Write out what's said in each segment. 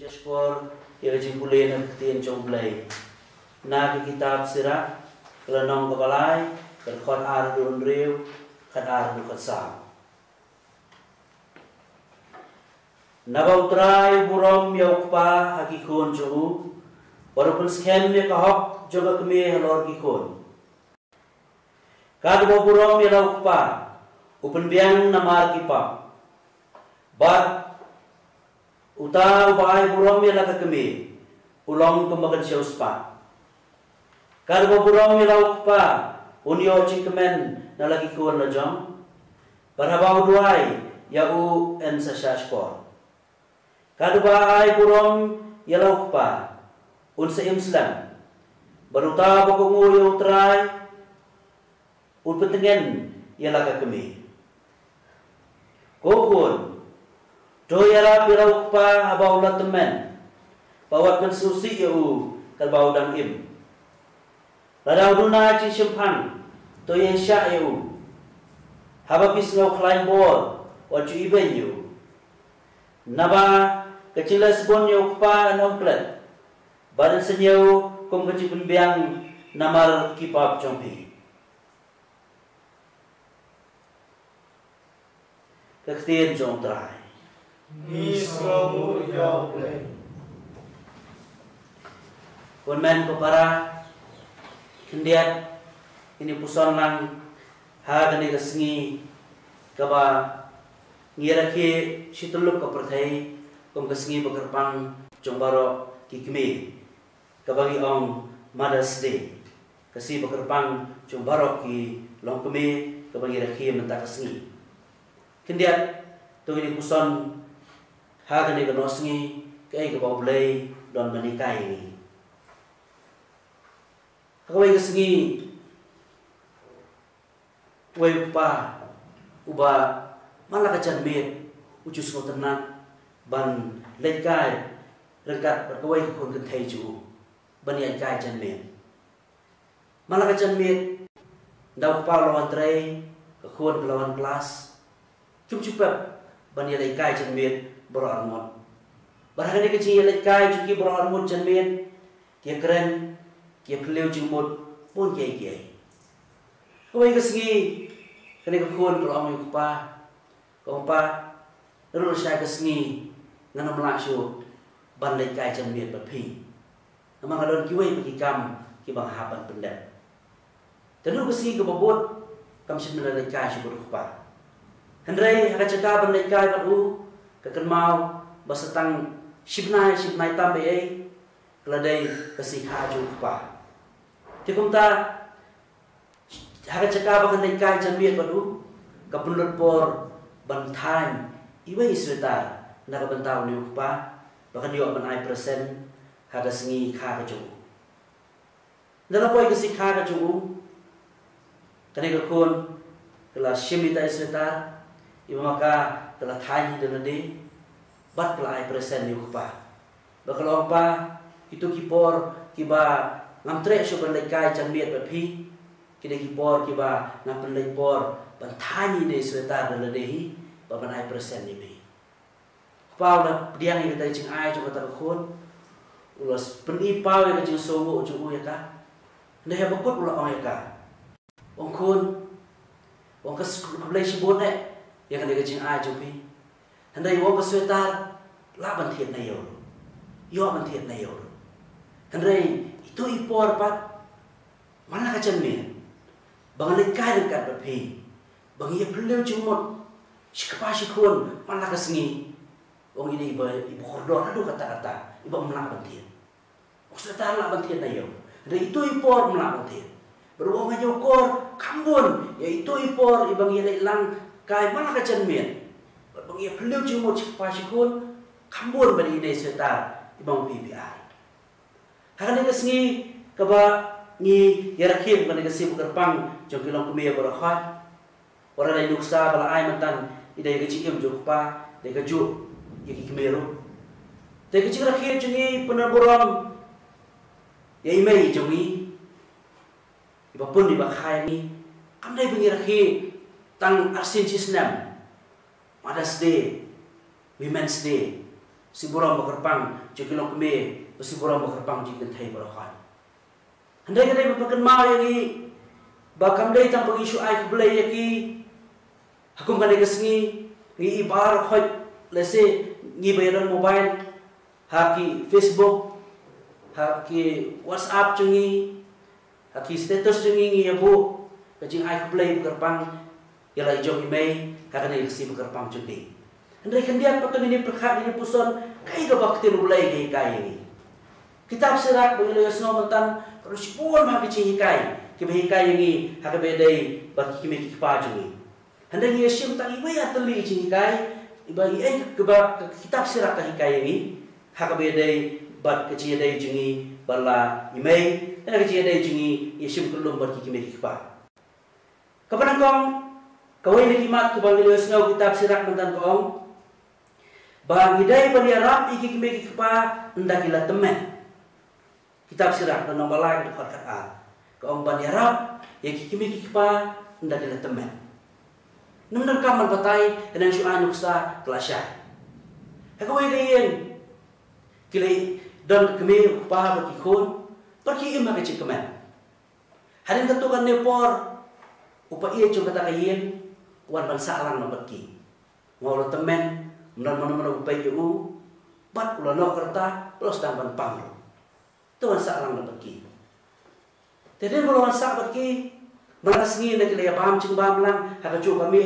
Jashpor ya jimpule na ketien chomblay na ke kitab sira kelanong kabalay kerkhot ar durun riu khat ar du khatsa nabautrai burom yaukpa hakikon jo walaupun skem me kahok joga keme halor kikon kadbo burom yaukpa upen biang namar kipa bat uta ubai burom ya laka kemi ulong kemakan siuspa karbo burom ya laukpa unyo chikmen na lagi kuan na jom barhabau duai ya u en sashashpor kadba ai burom ya laukpa un sa imslam baruta bakungu ya utrai un pentengen ya laka kemi kokun doyara pirau pa habau la temen bawat pensusi eu kalbau dang im ladau duna ci simpan to yen sya eu haba bis ngau klain bor wa cu iben eu naba kecilas bon eu pa nongklet badan senyau kum keci penbiang namar kipap jompi kekhtien jong trai Nisromu yaule. Konmen para kendiat ini puson lang ha gani resngi kaba ngira ke situluk ka perthai kom kesngi bekerpang jombaro kikme kabagi ong Mother's Day kasi bekerpang jombaro ki longkeme kabagi rakhi menta kesngi kendiat tu ini puson hagan ni kanosngi kay kabaw blay don manikay ni kaway kasngi way pa uba malakacan met ujus mo tenan ban lekay regat berkaway kon kentay ju banian kay jan met malakacan met daw pa lawan tray kakon lawan kelas cup banian lekay jan met berarmut. Barang ini kecil lekai cuki berarmut janmin, kia keren, kia peleu jumut pun kiai kiai. Kau yang kesengi, kena kekun kalau orang kupa, kau pa, lalu saya kesengi, ngana melaksu ban lekai janmin berpi. Namang adon kiwai bagi kam kibang haban pendek. Dan lalu kesengi kebobot, kam sebenarnya lekai syukur kupa. Hendrai akan cakap ban lekai baru. Kakan mau basetang shibnai tambe ai keladai kasih haju pa tikum ta haga cakap bakan dai kai jambiat badu kapunlut por bantan iwe isweta na kabantau ni pa bakan yo ban persen haga sengi kha ka ju dala poi kasih kha ka ju kane ka kon kala shimita isweta iwa maka telah tanya dengan dia, bat kelai persen ni kupa. Bakal apa itu kipor kiba ngamtre sopan lekai jambiat berpi, kini kipor kiba ngapen lekpor bantani ni sueta dalam dehi, bapan persen ni bi. Kupa ulah diang yang kita cing ai coba takun, ulas penipau yang cing sowo cing ya ka, dah yang bakut ulah orang ya ka, ongkun, ongkas kubelai sibone. Yang kena kecing aja pi, hendak iwo kesulitan, lah bantian na yo bantian na yo, hendak itu ipor pat, mana kacang min, bang lekai dekat berpi, bang ia perlu cumut, sikapa sikun, mana kesengi, orang ini ibu kordon aduh kata-kata, ibu melak bantian, kesulitan lah bantian na yo, hendak itu ipor melak bantian, beruang aja kor, kambun, ya itu ipor, ibang ia hilang. Kai mana kacan min, bang ia perlu cuma sikun, kambun bani ini setar ibang PBI. Hakan kesengi kaba ni yarakim bani kesib kerpang jong kilong kemia berakhat, orang lain nuksa bala ai mantan idai kecikim jokpa, dai kejuk yaki kemeru. Dai kecik rakyat jengi penaburam ya imei jongi, ibapun dibakai ni, kandai bengi rakyat tang arsin cisnam Mother's Day, Women's Day, si burang bekerpang Jukilong kami besi borang berkerpang jikin thai berakan. Handai kadai berpakan mau yaki, bakam dai tang bagi syuai kebelai yaki, hakum kadai kesengi, ngi ibar khoi lese ngi bayaran mobile, haki Facebook, haki WhatsApp cungi, haki status cungi ngi yabu, kajing ai kebelai berkerpang, yalai jong email, hakadai kesi berkerpang cungi. Handai kandiat patun ini perkat ini puson, kai ka bakti rulai kai ini. Kitab Sirat bagi lo yasno mentan terus pun hak cihi kai, kibai kai ini hak bedai bagi kimi kipa jungi. Handai yesim tak ibai ateli cihi kai, bagi ke kitab Sirat kai ini hak bedai bag kecil dai jungi bala imai, dan kecil dai jungi yesim kelum bagi kimi kipa. Kapan kong kawai ni kimat bagi lo yasno kitab Sirat mentan kong. Bagi dai beriarap iki kimi kipa ndakila temen. Kitab Sirat dan nombor lain dekat kata. Kau beriarap iki kimi kipa ndakila temen. Nundang kaman batai dan syu'an nuksa kelasya. Kau ingin kili dan kimi kipa bagi kun pergi imah kecil kemen. Hadin ketukan nepor upaya coba kata kayin wan bangsa alang pergi. Ngolo temen mana upaya u bat ulah no kerta plus dampan panglo. Tuan salang na pergi. Jadi kalau sak pergi, malas ni nak kaya paham cing paham lang, hak cuci kami,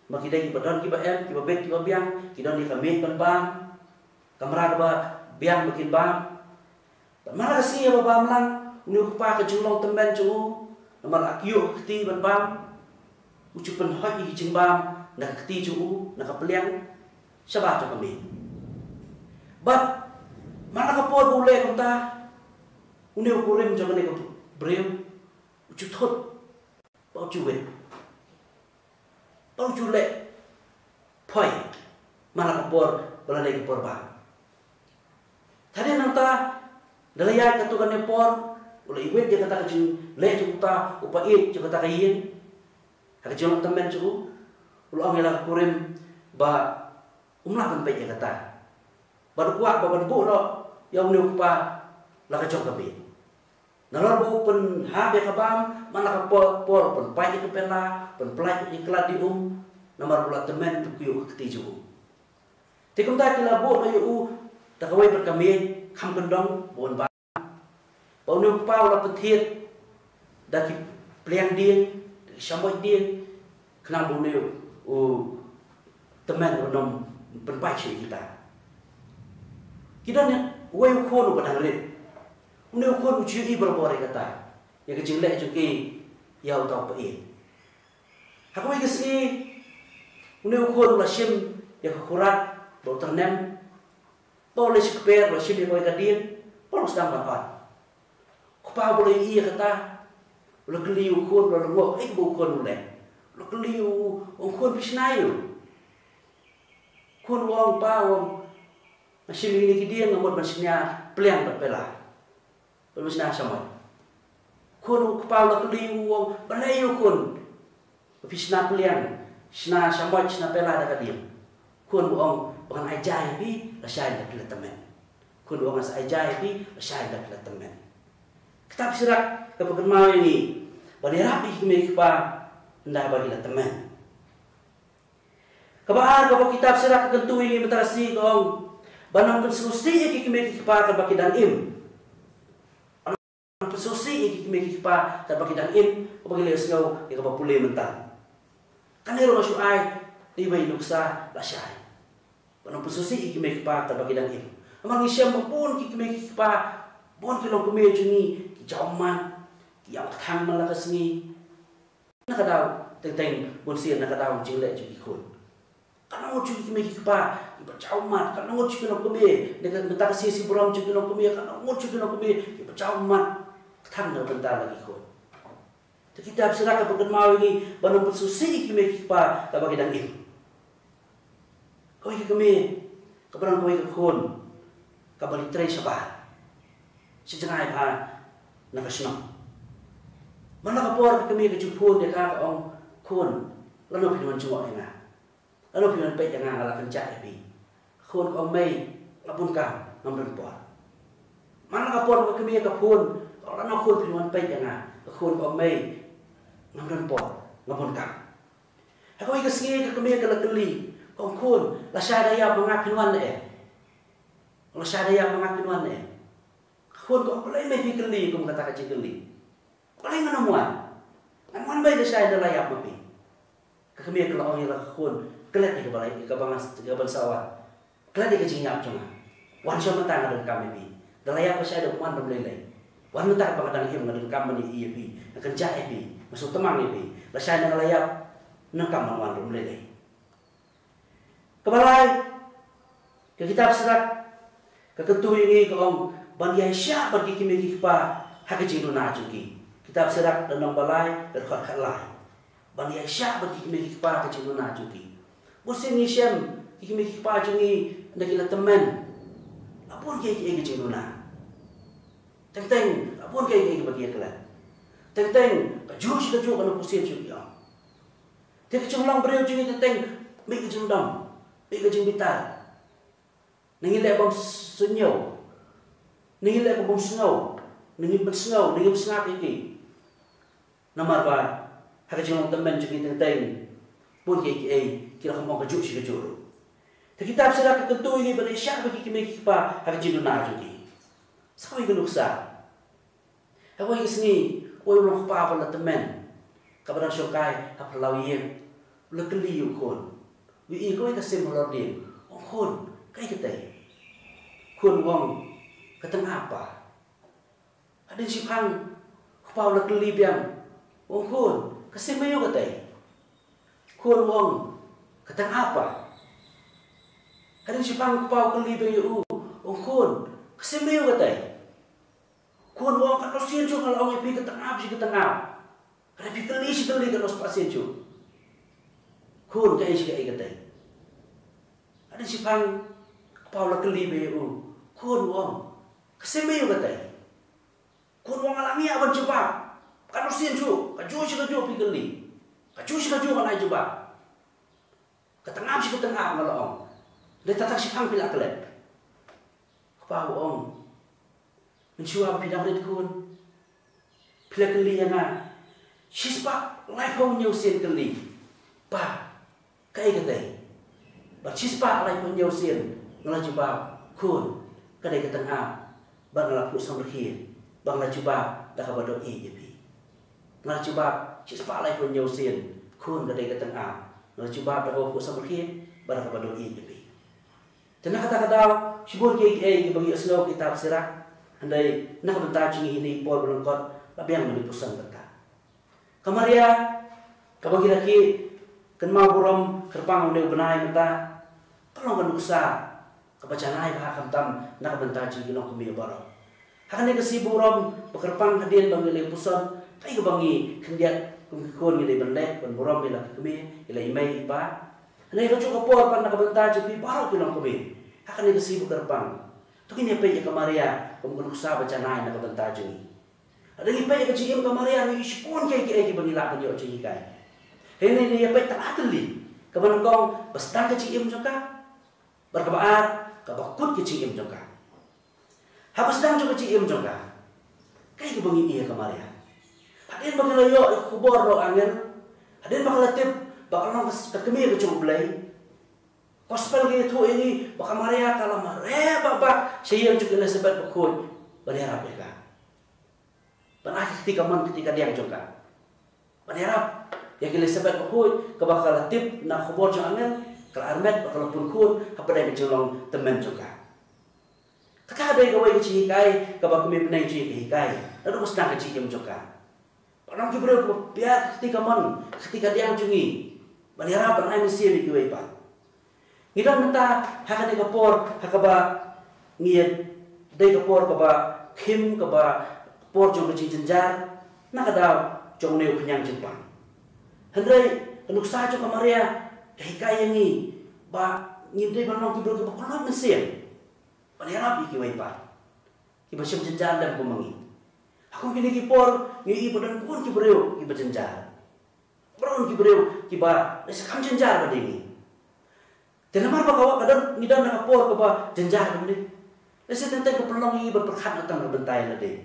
makida kita don kita em, kita bet kita biang, kita ni kami ban, kamera kita biang makin bam. Malas ni apa paham lang, ni kupa kejulong temben cu, nomor akiu keti ban, ucupan hoi cing bam, nak keti cu, nak kapeliang, siapa cu kami. Bat mana kapor boleh kita. Uneu kurim jangan neko breu, ucu thot, bau cuwe, bau cule, poi, mana kapor, bala neko porba. Tadi nanta, dalaya katukan nepor, ula iwet dia kata kecil, le cukuta, upait cukuta kayin, kecil temen cukup, ula angela kurim, ba umlah kan baik kata, baru kuat baban bu lo, yang uneu kupa, la kecil kami. Nalor bu pen habe kabam mana kapor pen pai ke pela pen plai iklat di nomor bulat temen tukiu ketiju. Tikum ta kila bu ayu takawai berkami kam kendong bon ba. Bau nu pa ula petiet daki pliang dia samoi dia kenang bu neu temen onom pen pai kita. Kita ni wayu kono badang rit. Uneu kon uji berbore kata, ya kecil lek cuki, ya utau pei. Aku ingin sini, uneu kon lasim ya kekurat, bau ternem, bau lesi keper, lasim ya kau kadin, bau sedang bapak. Kupa boleh iya kata, lo keliu kon, lo lengok, bau kon uleh, lo keliu, kon bisnayu, kon wong pawong, lasim ini kidian ngamut masnya peliang berpelah. Bermusnah sama. Kun kepala keliu wong belayu kun. Bisna pelian, sna sama sna pela ada dia. Kun wong bukan ajai bi, rasai dak temen. Kun wong as ajai bi, rasai dak temen. Kitab Sirat kepekan mau ini. Bani rapi kimi kipa ndak bagi temen. Kabar kitab Sirat kekentu ini betarasi kong. Banang pensusi kimi kipa kabaki dan im. Pesusi iki kimi kipa tak bagi dan im bagi le sengau ya ka pule mentang kan ero masuk ai di bai nuksa la syai bana pesusi iki kimi kipa tak bagi dan im amang isyam pun kimi kipa bon kilo kumi juni ki jauman ki yang thang mala kasni nak kadau teng bon sien nak kadau jile juki kun kan ngo juki kimi kipa ki jauman kan ngo juki no kumi dengan bentar si buram juki no kumi kan ngo juki no kumi ki jauman thang na bentar lagi ko. Kita berserah kepada mau ini banung bersusi kimi kipa kabagi dan im. Kau kami kepada kau ikut kabali tray sabah. Sejengai pa nakasno. Mana kapor kami kejupun dia ka ong kun lalu pinuan cuma ina. Lalu pinuan pe jangan ala kencak epi. Kun ong mai lapun kam ngam por mana ka por ka kemi ka phun orang nak khun pinuan pe jangan khun ko mai ngam por ngam kam aku ikas ngi ka kemi ka lakli kong khun la sha daya manga pinuan la sha daya manga pinuan khun ko lai mai pi kli ko kata ka kli lai ngana muan ngam mai la sha daya ya mapi ka kemi ka la ong la khun kelet ni ka balai ka bangsawan kelet ni ka jinyap cuma wan sha mata ngadon kam pi dalaya pa sha do muan dom lelai wan mata pa kadang him ngadon kam ni pi akan ja pi masuk temang pi la sha na dalaya na kam wan dom lelai kebalai ke kitab serat ke ketu ini ke om bandiai sya pergi kimi kipa hak jinu na juki kitab serat dan balai berkhot khalai bandiai sya pergi kimi kipa hak jinu na juki musim ni syam kimi kipa jungi nakila teman apun ke jinu na teng apun ke bagi kelan teng kajus kana pusin juki om te kecunglang beriu jungi teng mi kejung dam Ika jeng bitar, nangin le bom sunyo, nangin le bom snow, nangin bersnow, nangin bersnap iki. Namar ba, hak jeng temen jeng teng pun kira kamu kejuk si kejuru. Kita bisa ketu ini pada syak bagi kimi kipa hak jeng na juki. Sakoi geluksa. Hawa isni, oi ulong pa pala temen, kabarang syokai hap lawiyen, lekeli ukon. Wi ko ka simbol din ong khun kai ketai khun wong kateng apa adin si phang khpau la kli biang ong khun ka simbayo ketai khun wong kateng apa adin si phang khpau kli biang yu ong khun ka simbayo ketai khun wong ka tosien chu kalau ong pi kateng apa si kateng apa ada pi kli si kli ka los pasien chu khun ka isi ka ikatai ada si phang Paula keli be khun wong kaseme yo katai khun wong alami aban coba kan usien chu ka ju pi keli ka ju kan ai coba ketengah si ketengah ngalong le tatak si phang pila klet pa wong mencuba bidang rit khun pila keli yang sispa lai pong nyusien keli pa kai katai Bercispa alai pun nyusin ngala coba kun kadai ketengah bang ngala pu sang berkhir bang ngala coba dah kabado i jepi ngala coba cispa alai pun nyusin kun kadai ketengah ngala coba dah pu sang berkhir bang kabado i jepi tenang kata-kata sibur ke bagi aslo kitab sirat andai nak bentar cingi ini por belengkot labiang meni pusang kata kamaria kabagi laki kenma burom kerpang udah benai mata kalau kan uksa kebacanai bah kamtam nak bentar cingi nok kemi baro hakane kesiburom bekerpang hadien bangile puson kai bangi kendiat kun ngile benlek ban burom bila kemi ila imai pa ane ko cukup por pan nak bentar cingi baro kinok kemi hakane kesibu kerpang tu kini pe kamaria kemudian uksa bacanai nak bentar cingi ada ngi pe kecim kamaria ngi spon kai bangila penyo cingi kai ini dia pe tak atli kapan kong bestang kecim joka berkabar kabakut kecim joka habis dang juga kecim joka kai kebangi iya kamaria hadin bakal yo kubor ro angel hadin bakal tip bakal nang kekemi kecum blai gospel gitu ini bakal maria kalau mare baba saya juga le sebab bakut berharap ya kan pada ketika dia joka berharap ya kile sebab bakut kabakal tip nak kubor jo angel kalau armet bakal pun kun apa dah mencolong teman juga kata ada gawai kecil kai kabak kami penai kecil kai lalu musnah kecil juga orang kibro biar ketika dia jungi berharap penai mesti di gawai pak ngidam menta hakan di kapor hakaba ngiyat dai kapor kaba kim kaba por jong kecil jenjar nak ada jong neu kenyang Jepang hendrai kenuk saja kamaria kai ni ba ngidai banong kibro ke kolon mesin berharap iki waipa kiba syam jenjar dan kumangi aku kini kipor ngi badan kun kibreu kiba jenjar bron kibreu kiba sekam jenjar badini tenamar bakawa kadang ngidan nak por kaba jenjar kemni Ese tentang kepelong ini berperkat tentang bentai lade.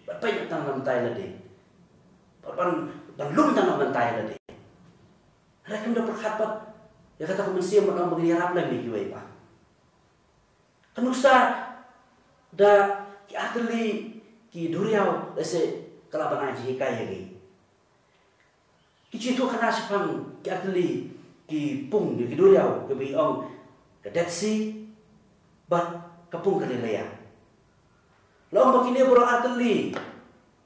Berpai tentang bentai lade. Berlum tentang bentai lade. Mereka udah perkat pat. Ya kata kemensiam orang begini harap lagi kiwai pak. Kenusa da ki atli ki duriau ese kelaban aji kai lagi. Ki itu kena sepang ki atli ki pung ki duriau ki biong ke Dead Sea bat kapung Galilea. Lalu begini bro atli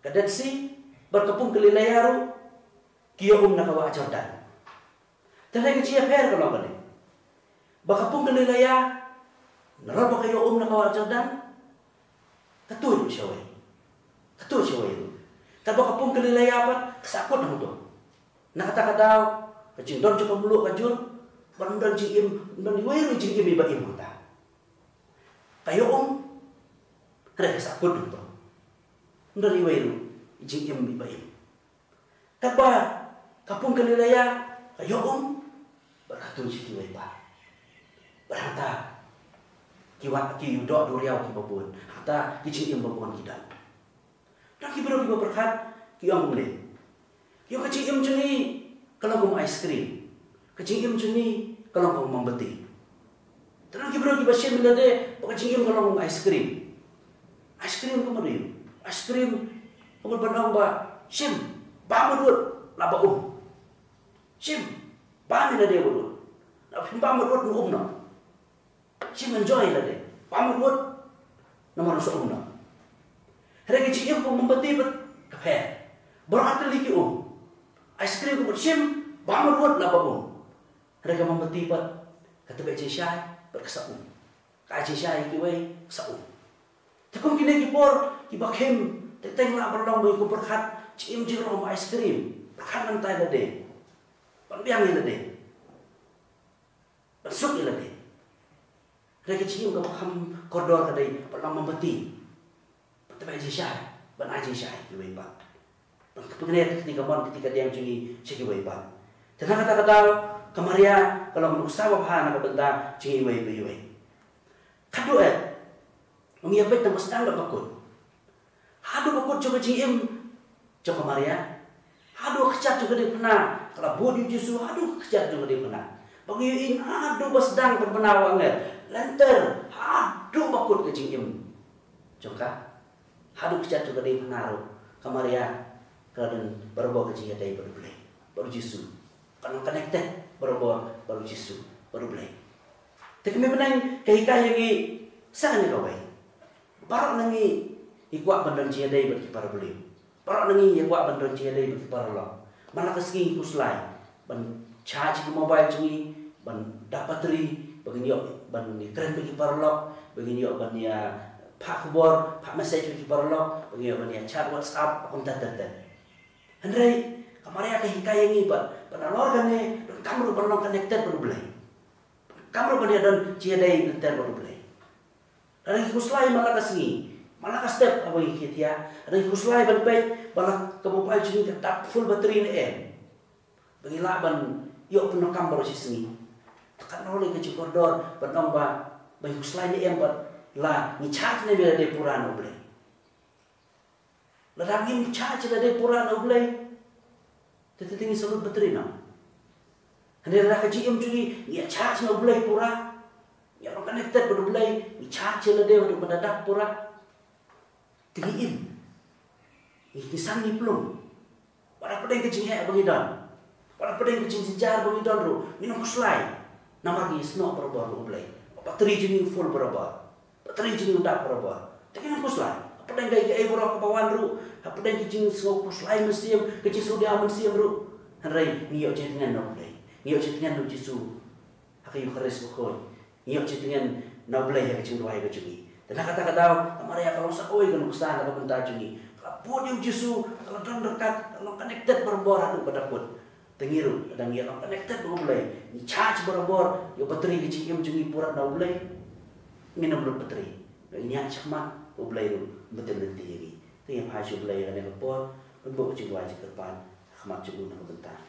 ke Dead Sea bat kapung Galilea ru ki nakawa Jordan. Tanay kecil per kalau balik. Bakapung Galilea, nalar bakayo nakawa Jordan. Katul siya itu. Tapi bakapung Galilea apa? Kesakut na to. Nakata-kataw, kacindon siya pamulok kajul, bandon jingim, bandon iwairo jingim iba imuta. Kayo ada kesakut na to. Bandon iwairo jingim iba im. Tapi kapung Galilea, kayo berhatun si kiwai pa. Berhata kiwat ki yudok duriau ki babun. Hata ki babun kita. Dan ki bro berkat ki ang mule. Ki kecing jeni kalau mau ice cream. Kecing jeni kalau mau membeti. Dan ki bro basin melade kecing kalau mau ice cream. Ice cream kemana? Ice cream kamu bandang ba sim ba madut laba sim ba ni lade bodo. Pamut nu umna. Si menjoy lade. Pamut nomor seumna. Regi ci yem membeti bet kafe. Berarti lagi ice cream ko sim pamut la babon. Regi membeti bet kata be syai berkesau. Ka syai ki we sau. Takum kini ki por ki bakem teteng la berlong boy ko berkat ci yem jiro ice cream. Berkat nantai lade. Pambiang lade. Besok dia lagi. Mereka cium ke makam koridor kadai perlu membeti. Tapi aja syah, ban aja syah kiwai pak. Dan kepengen ketika dia menjadi kiwai pak. Dan kata-kata kemaria kalau menurut sawah hana kebentar kiwai kiwai. Kado mengiapkan tembus tangga bakut. Hadu bakut coba cium coba kemaria. Hadu kecat juga dia pernah. Kalau bodi justru hadu kecat juga dia pernah. Bagi aduh basdang berbenawangnya lenter aduh bakut kecing jongka aduh kecat juga dari menaruh kamaria kalau berbawa kecing dari baru jisu kalau connected baru jisu baru beli tapi memang kehika yang sangat kawai baru nangi ikuak bandon cia dari berkipar beli baru nangi ikuak bandon cia dari berkipar lo mana keski kuslai ban charge mobile cumi ban dapat bateri begini ban keren bagi parlok begini ban ya pak bor pak message bagi parlok begini ban ya chat WhatsApp akun tatan Henry kemarin aku hikayat ini ban penalor kan ne kamu belum connected baru beli kamu ban dan cidai inter baru beli ada kuslai malah kasih malah step apa ikut ya ada kuslai ban baik malah ke mobile cumi tetap full bateri ini bagi ban yuk penokam baru sini tekan oleh ke koridor benong ba bayi kuslai ni empat la ni charge ni bila de purano boleh la rangi charge la de purano boleh tetapi tinggi salut bateri na hendak nak kaji jadi ni charge na boleh pura ya orang connected baru boleh ni charge la de untuk mendadak pura tinggi ni kisah ni belum pada pedang kecing bagi dan pada pedang kecing sejar bagi dan ru minum kuslai nama di snow berubah boleh bateri jenis full berubah bateri jenis udah berubah tapi kan kuslai apa yang gaya borok ke bawah ru apa yang kecing snow kuslai mesti kecing sudah mesti ru hari niok jenengan noble niok jenengan nu jisu akai keres bukan niok jenengan noble ya kecing dua ya kecing dan kata-kata kemarin kalau sakoi kan kesana ke bentar jengi kalau podium jisu kalau dekat kalau connected berubah adu pada pun tengiru dan dia connected boleh ni charge berabor yo bateri kecil jungi purat dah boleh minum dulu bateri ini yang cakap boleh tu betul nanti ini tu yang hasil boleh ada lepor untuk kecil wajib ke depan khmat cukup nak bentar